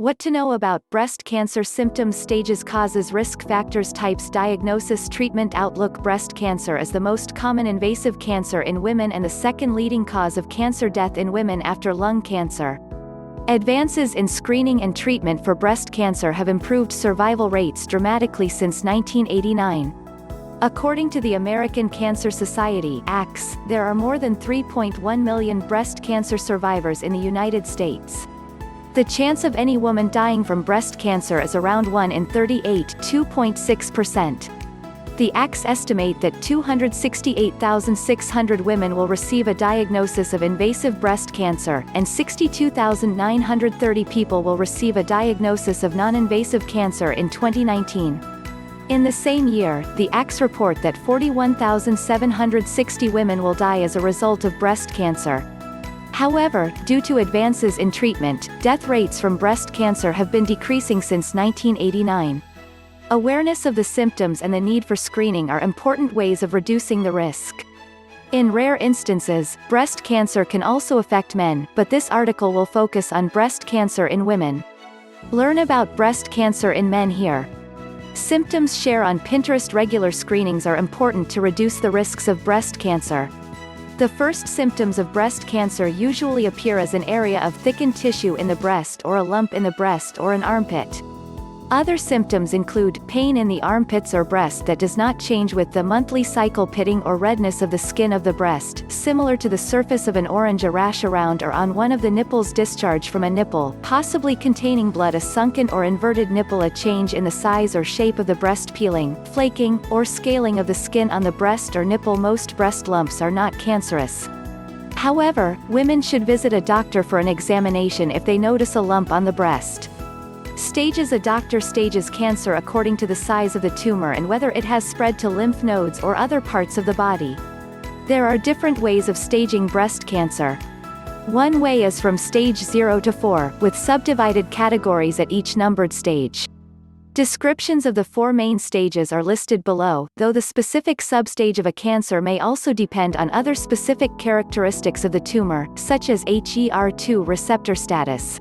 What to know about breast cancer symptoms, stages, causes, risk factors, types, diagnosis, treatment, outlook. Breast cancer is the most common invasive cancer in women and the second leading cause of cancer death in women after lung cancer. Advances in screening and treatment for breast cancer have improved survival rates dramatically since 1989. According to the American Cancer Society (ACS), there are more than 3.1 million breast cancer survivors in the United States. The chance of any woman dying from breast cancer is around 1 in 38, 2.6%. The ACS estimate that 268,600 women will receive a diagnosis of invasive breast cancer, and 62,930 people will receive a diagnosis of non-invasive cancer in 2019. In the same year, the ACS report that 41,760 women will die as a result of breast cancer. However, due to advances in treatment, death rates from breast cancer have been decreasing since 1989. Awareness of the symptoms and the need for screening are important ways of reducing the risk. In rare instances, breast cancer can also affect men, but this article will focus on breast cancer in women. Learn about breast cancer in men here. Symptoms. Share on Pinterest. Regular screenings are important to reduce the risks of breast cancer. The first symptoms of breast cancer usually appear as an area of thickened tissue in the breast or a lump in the breast or an armpit. Other symptoms include pain in the armpits or breast that does not change with the monthly cycle, pitting or redness of the skin of the breast, similar to the surface of an orange, a rash around or on one of the nipples, discharge from a nipple, possibly containing blood, a sunken or inverted nipple, a change in the size or shape of the breast, peeling, flaking, or scaling of the skin on the breast or nipple. Most breast lumps are not cancerous. However, women should visit a doctor for an examination if they notice a lump on the breast. Stages. A doctor stages cancer according to the size of the tumor and whether it has spread to lymph nodes or other parts of the body. There are different ways of staging breast cancer. One way is from stage 0 to 4, with subdivided categories at each numbered stage. Descriptions of the 4 main stages are listed below, though the specific substage of a cancer may also depend on other specific characteristics of the tumor, such as HER2 receptor status.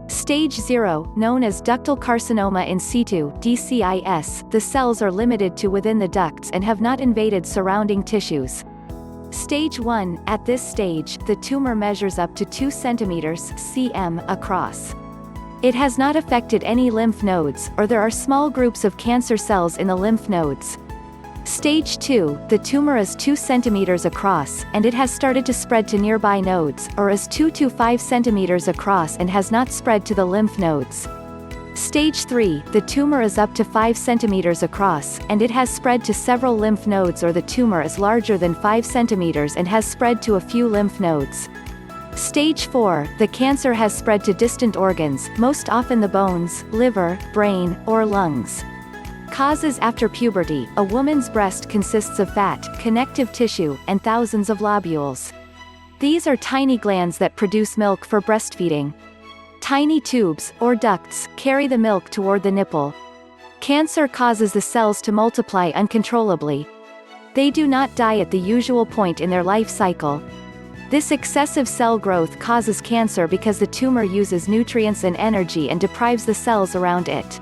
Stage 0, known as ductal carcinoma in situ (DCIS), the cells are limited to within the ducts and have not invaded surrounding tissues. Stage 1, at this stage, the tumor measures up to 2 cm (cm) across. It has not affected any lymph nodes, or there are small groups of cancer cells in the lymph nodes. Stage 2, the tumor is 2 cm across, and it has started to spread to nearby nodes, or is 2 to 5 cm across and has not spread to the lymph nodes. Stage 3, the tumor is up to 5 cm across, and it has spread to several lymph nodes, or the tumor is larger than 5 cm and has spread to a few lymph nodes. Stage 4, the cancer has spread to distant organs, most often the bones, liver, brain, or lungs. Causes. After puberty, a woman's breast consists of fat, connective tissue, and thousands of lobules. These are tiny glands that produce milk for breastfeeding. Tiny tubes, or ducts, carry the milk toward the nipple. Cancer causes the cells to multiply uncontrollably. They do not die at the usual point in their life cycle. This excessive cell growth causes cancer because the tumor uses nutrients and energy and deprives the cells around it.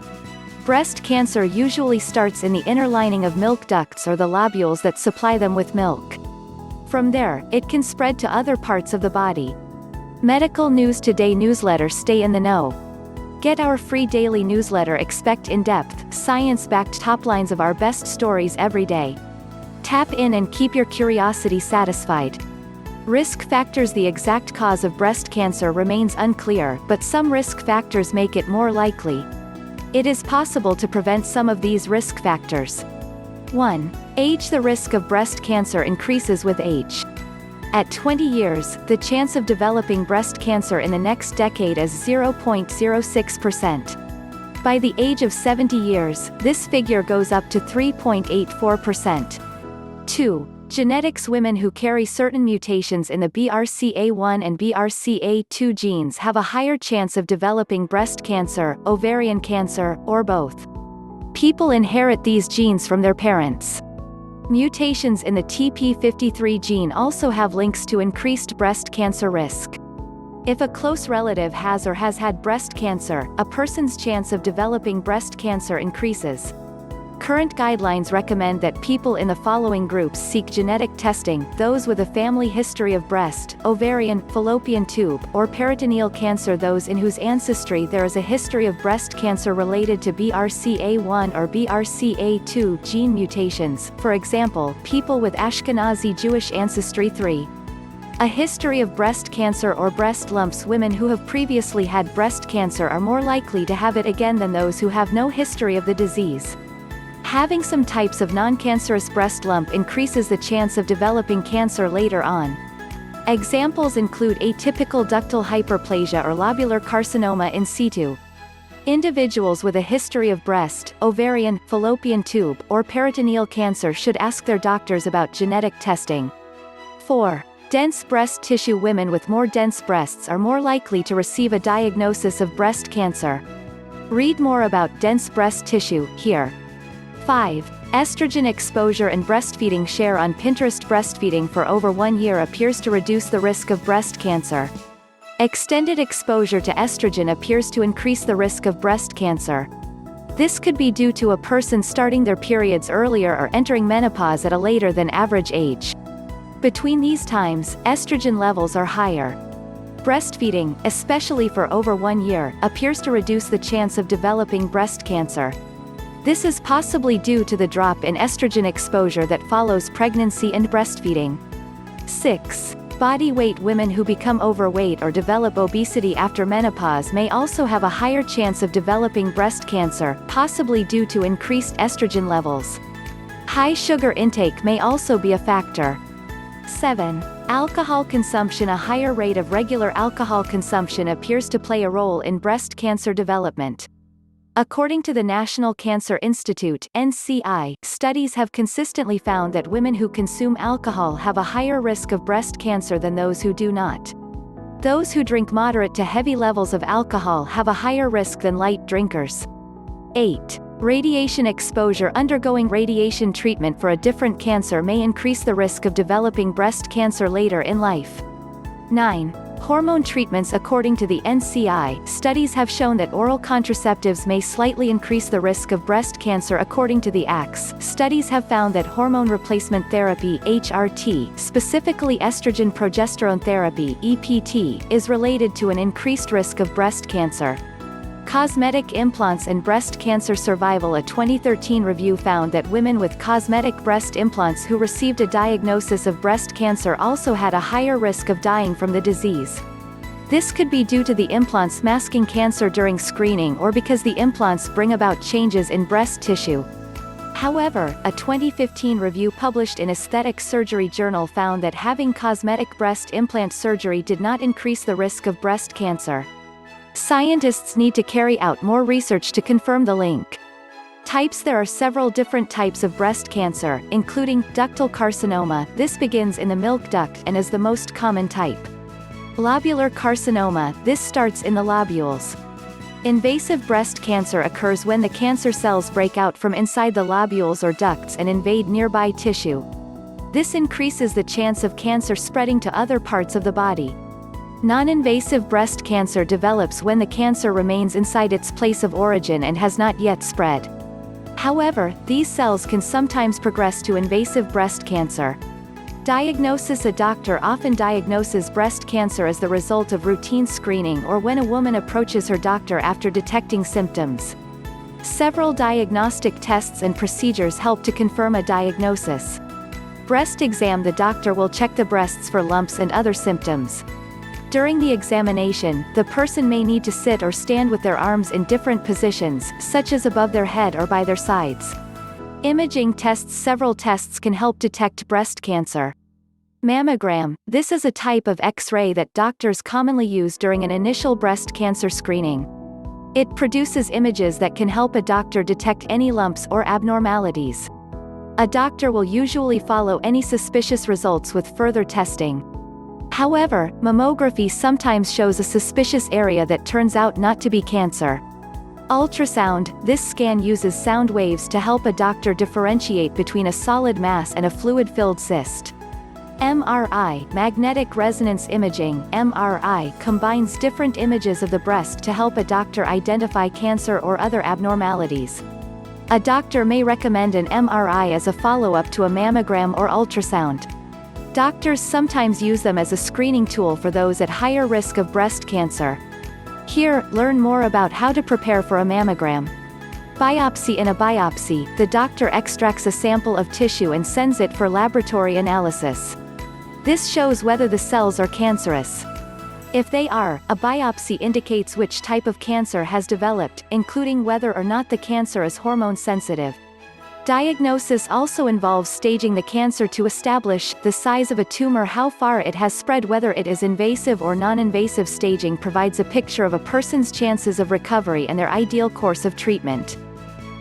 Breast cancer usually starts in the inner lining of milk ducts or the lobules that supply them with milk. From there, it can spread to other parts of the body. Medical News Today newsletter. Stay in the know. Get our free daily newsletter. Expect in-depth, science-backed top lines of our best stories every day. Tap in and keep your curiosity satisfied. Risk factors. The exact cause of breast cancer remains unclear, but some risk factors make it more likely. It is possible to prevent some of these risk factors. 1. Age. The risk of breast cancer increases with age. At 20 years, the chance of developing breast cancer in the next decade is 0.06%. By the age of 70 years, this figure goes up to 3.84%. 2. Genetics. Women who carry certain mutations in the BRCA1 and BRCA2 genes have a higher chance of developing breast cancer, ovarian cancer, or both. People inherit these genes from their parents. Mutations in the TP53 gene also have links to increased breast cancer risk. If a close relative has or has had breast cancer, a person's chance of developing breast cancer increases. Current guidelines recommend that people in the following groups seek genetic testing: those with a family history of breast, ovarian, fallopian tube, or peritoneal cancer, those in whose ancestry there is a history of breast cancer related to BRCA1 or BRCA2 gene mutations, for example, people with Ashkenazi Jewish ancestry 3. A history of breast cancer or breast lumps. Women who have previously had breast cancer are more likely to have it again than those who have no history of the disease. Having some types of non-cancerous breast lump increases the chance of developing cancer later on. Examples include atypical ductal hyperplasia or lobular carcinoma in situ. Individuals with a history of breast, ovarian, fallopian tube, or peritoneal cancer should ask their doctors about genetic testing. 4. Dense breast tissue. Women with more dense breasts are more likely to receive a diagnosis of breast cancer. Read more about dense breast tissue, here. 5. Estrogen exposure and breastfeeding. Share on Pinterest. Breastfeeding for over 1 year appears to reduce the risk of breast cancer. Extended exposure to estrogen appears to increase the risk of breast cancer. This could be due to a person starting their periods earlier or entering menopause at a later than average age. Between these times, estrogen levels are higher. Breastfeeding, especially for over 1 year, appears to reduce the chance of developing breast cancer. This is possibly due to the drop in estrogen exposure that follows pregnancy and breastfeeding. 6. Body weight. Women who become overweight or develop obesity after menopause may also have a higher chance of developing breast cancer, possibly due to increased estrogen levels. High sugar intake may also be a factor. 7. Alcohol consumption. A higher rate of regular alcohol consumption appears to play a role in breast cancer development. According to the National Cancer Institute (NCI), studies have consistently found that women who consume alcohol have a higher risk of breast cancer than those who do not. Those who drink moderate to heavy levels of alcohol have a higher risk than light drinkers. 8. Radiation exposure. Undergoing radiation treatment for a different cancer may increase the risk of developing breast cancer later in life. 9. Hormone treatments. According to the NCI, studies have shown that oral contraceptives may slightly increase the risk of breast cancer. According to the ACS, studies have found that hormone replacement therapy (HRT), specifically estrogen progesterone therapy (EPT), is related to an increased risk of breast cancer. Cosmetic implants and breast cancer survival. A 2013 review found that women with cosmetic breast implants who received a diagnosis of breast cancer also had a higher risk of dying from the disease. This could be due to the implants masking cancer during screening or because the implants bring about changes in breast tissue. However, a 2015 review published in Aesthetic Surgery Journal found that having cosmetic breast implant surgery did not increase the risk of breast cancer. Scientists need to carry out more research to confirm the link. Types. There are several different types of breast cancer, including ductal carcinoma. This begins in the milk duct and is the most common type. Lobular carcinoma. This starts in the lobules. Invasive breast cancer occurs when the cancer cells break out from inside the lobules or ducts and invade nearby tissue. This increases the chance of cancer spreading to other parts of the body. Non-invasive breast cancer develops when the cancer remains inside its place of origin and has not yet spread. However, these cells can sometimes progress to invasive breast cancer. Diagnosis. A doctor often diagnoses breast cancer as the result of routine screening or when a woman approaches her doctor after detecting symptoms. Several diagnostic tests and procedures help to confirm a diagnosis. Breast exam. The doctor will check the breasts for lumps and other symptoms. During the examination, the person may need to sit or stand with their arms in different positions, such as above their head or by their sides. Imaging tests. Several tests can help detect breast cancer. Mammogram. This is a type of X-ray that doctors commonly use during an initial breast cancer screening. It produces images that can help a doctor detect any lumps or abnormalities. A doctor will usually follow any suspicious results with further testing. However, mammography sometimes shows a suspicious area that turns out not to be cancer. Ultrasound. This scan uses sound waves to help a doctor differentiate between a solid mass and a fluid-filled cyst. MRI, magnetic resonance imaging, MRI, combines different images of the breast to help a doctor identify cancer or other abnormalities. A doctor may recommend an MRI as a follow-up to a mammogram or ultrasound. Doctors sometimes use them as a screening tool for those at higher risk of breast cancer. Here, learn more about how to prepare for a mammogram. Biopsy. In a biopsy, the doctor extracts a sample of tissue and sends it for laboratory analysis. This shows whether the cells are cancerous. If they are, a biopsy indicates which type of cancer has developed, including whether or not the cancer is hormone sensitive. Diagnosis also involves staging the cancer to establish the size of a tumor, how far it has spread, whether it is invasive or non-invasive. Staging provides a picture of a person's chances of recovery and their ideal course of treatment.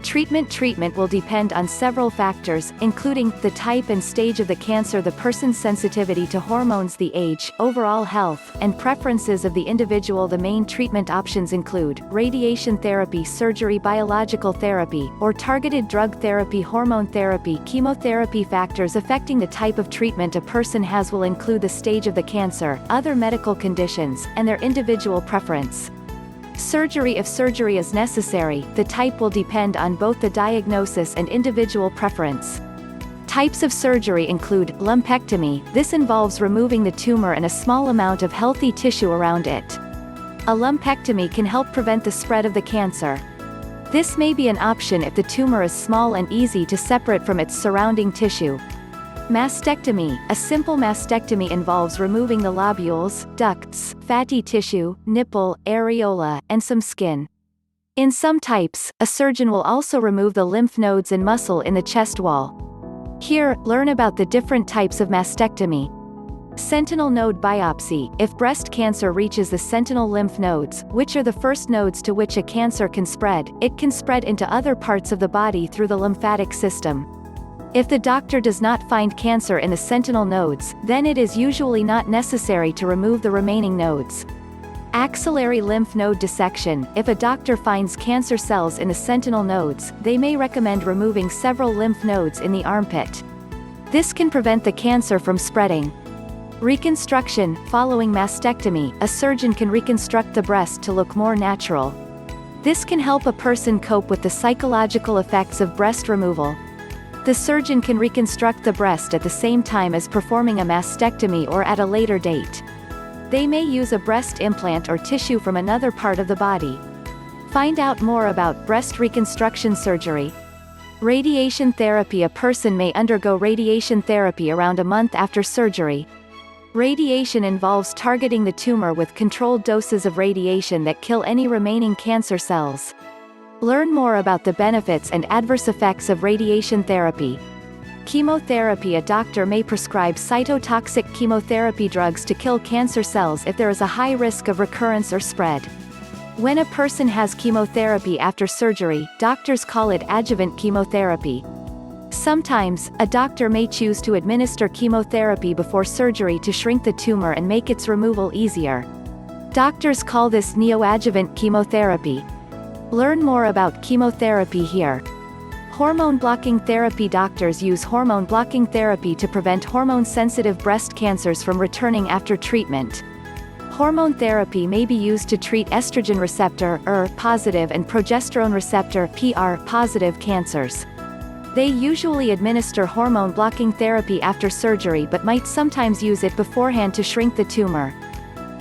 Treatment will depend on several factors, including the type and stage of the cancer, the person's sensitivity to hormones, the age, overall health, and preferences of the individual. The main treatment options include radiation therapy, surgery, biological therapy, or targeted drug therapy, hormone therapy, chemotherapy. Factors affecting the type of treatment a person has will include the stage of the cancer, other medical conditions, and their individual preference. Surgery. If surgery is necessary, the type will depend on both the diagnosis and individual preference. Types of surgery include lumpectomy. This involves removing the tumor and a small amount of healthy tissue around it. A lumpectomy can help prevent the spread of the cancer. This may be an option if the tumor is small and easy to separate from its surrounding tissue. Mastectomy. A simple mastectomy involves removing the lobules, ducts, fatty tissue, nipple, areola, and some skin. In some types, a surgeon will also remove the lymph nodes and muscle in the chest wall. Here, learn about the different types of mastectomy. Sentinel node biopsy. If breast cancer reaches the sentinel lymph nodes, which are the first nodes to which a cancer can spread, it can spread into other parts of the body through the lymphatic system. If the doctor does not find cancer in the sentinel nodes, then it is usually not necessary to remove the remaining nodes. Axillary lymph node dissection. If a doctor finds cancer cells in the sentinel nodes, they may recommend removing several lymph nodes in the armpit. This can prevent the cancer from spreading. Reconstruction. Following mastectomy, a surgeon can reconstruct the breast to look more natural. This can help a person cope with the psychological effects of breast removal. The surgeon can reconstruct the breast at the same time as performing a mastectomy or at a later date. They may use a breast implant or tissue from another part of the body. Find out more about breast reconstruction surgery. Radiation therapy. A person may undergo radiation therapy around a month after surgery. Radiation involves targeting the tumor with controlled doses of radiation that kill any remaining cancer cells. Learn more about the benefits and adverse effects of radiation therapy. Chemotherapy. A doctor may prescribe cytotoxic chemotherapy drugs to kill cancer cells if there is a high risk of recurrence or spread. When a person has chemotherapy after surgery, doctors call it adjuvant chemotherapy. Sometimes, a doctor may choose to administer chemotherapy before surgery to shrink the tumor and make its removal easier. Doctors call this neoadjuvant chemotherapy. Learn more about chemotherapy here. Hormone-blocking therapy. Doctors use hormone-blocking therapy to prevent hormone-sensitive breast cancers from returning after treatment. Hormone therapy may be used to treat estrogen receptor positive and progesterone receptor PR positive cancers. They usually administer hormone-blocking therapy after surgery but might sometimes use it beforehand to shrink the tumor.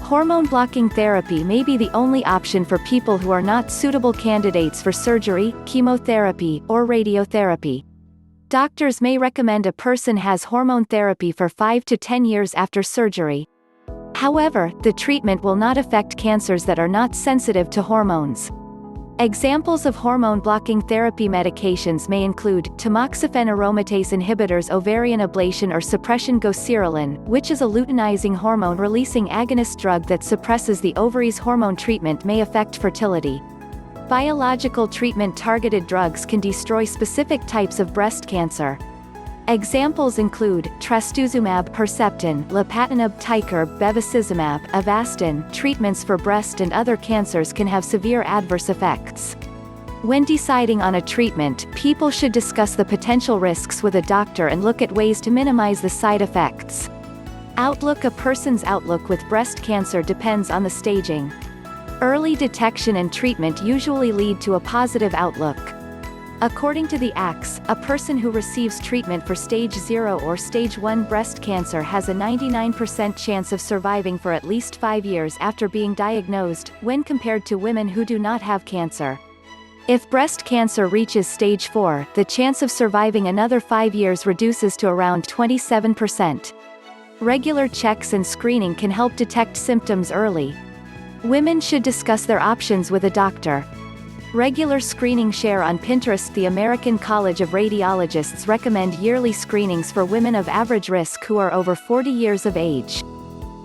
Hormone-blocking therapy may be the only option for people who are not suitable candidates for surgery, chemotherapy, or radiotherapy. Doctors may recommend a person has hormone therapy for 5 to 10 years after surgery. However, the treatment will not affect cancers that are not sensitive to hormones. Examples of hormone-blocking therapy medications may include tamoxifen aromatase inhibitors, ovarian ablation or suppression, goserelin, which is a luteinizing hormone-releasing agonist drug that suppresses the ovaries. Hormone treatment may affect fertility. Biological treatment. Targeted drugs can destroy specific types of breast cancer. Examples include trastuzumab, Herceptin, lapatinib, Tykerb, bevacizumab, Avastin. Treatments for breast and other cancers can have severe adverse effects. When deciding on a treatment, people should discuss the potential risks with a doctor and look at ways to minimize the side effects. Outlook. A person's outlook with breast cancer depends on the staging. Early detection and treatment usually lead to a positive outlook. According to the ACS, a person who receives treatment for stage 0 or stage 1 breast cancer has a 99% chance of surviving for at least 5 years after being diagnosed, when compared to women who do not have cancer. If breast cancer reaches stage 4, the chance of surviving another 5 years reduces to around 27%. Regular checks and screening can help detect symptoms early. Women should discuss their options with a doctor. Regular screening. Share on Pinterest. The American College of Radiologists recommend yearly screenings for women of average risk who are over 40 years of age.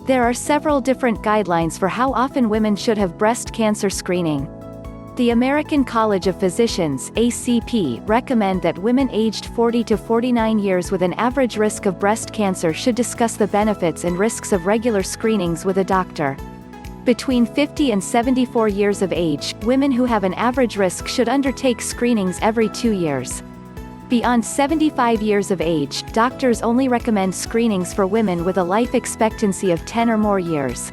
There are several different guidelines for how often women should have breast cancer screening. The American College of Physicians (ACP) recommend that women aged 40 to 49 years with an average risk of breast cancer should discuss the benefits and risks of regular screenings with a doctor. Between 50 and 74 years of age, women who have an average risk should undertake screenings every 2 years. Beyond 75 years of age, doctors only recommend screenings for women with a life expectancy of 10 or more years.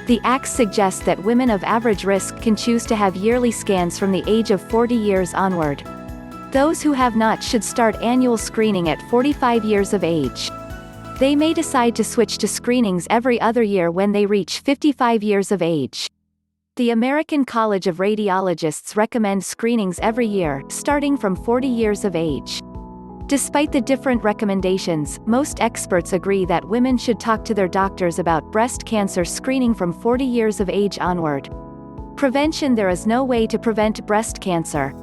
The ACS suggests that women of average risk can choose to have yearly scans from the age of 40 years onward. Those who have not should start annual screening at 45 years of age. They may decide to switch to screenings every other year when they reach 55 years of age. The American College of Radiologists recommends screenings every year, starting from 40 years of age. Despite the different recommendations, most experts agree that women should talk to their doctors about breast cancer screening from 40 years of age onward. Prevention. There is no way to prevent breast cancer.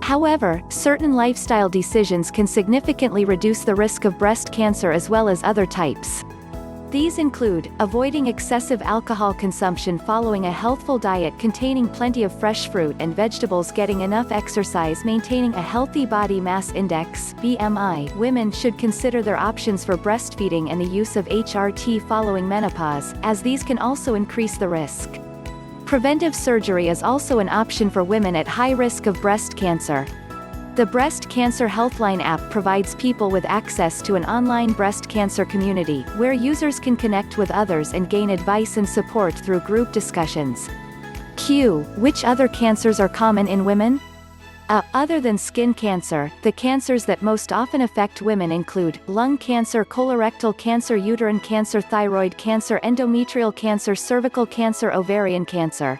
However, certain lifestyle decisions can significantly reduce the risk of breast cancer as well as other types. These include, avoiding excessive alcohol consumption, following a healthful diet containing plenty of fresh fruit and vegetables, getting enough exercise, maintaining a healthy body mass index (BMI). Women should consider their options for breastfeeding and the use of HRT following menopause, as these can also increase the risk. Preventive surgery is also an option for women at high risk of breast cancer. The Breast Cancer Healthline app provides people with access to an online breast cancer community, where users can connect with others and gain advice and support through group discussions. Which other cancers are common in women? Other than skin cancer, the cancers that most often affect women include lung cancer, colorectal cancer, uterine cancer, thyroid cancer, endometrial cancer, cervical cancer, ovarian cancer.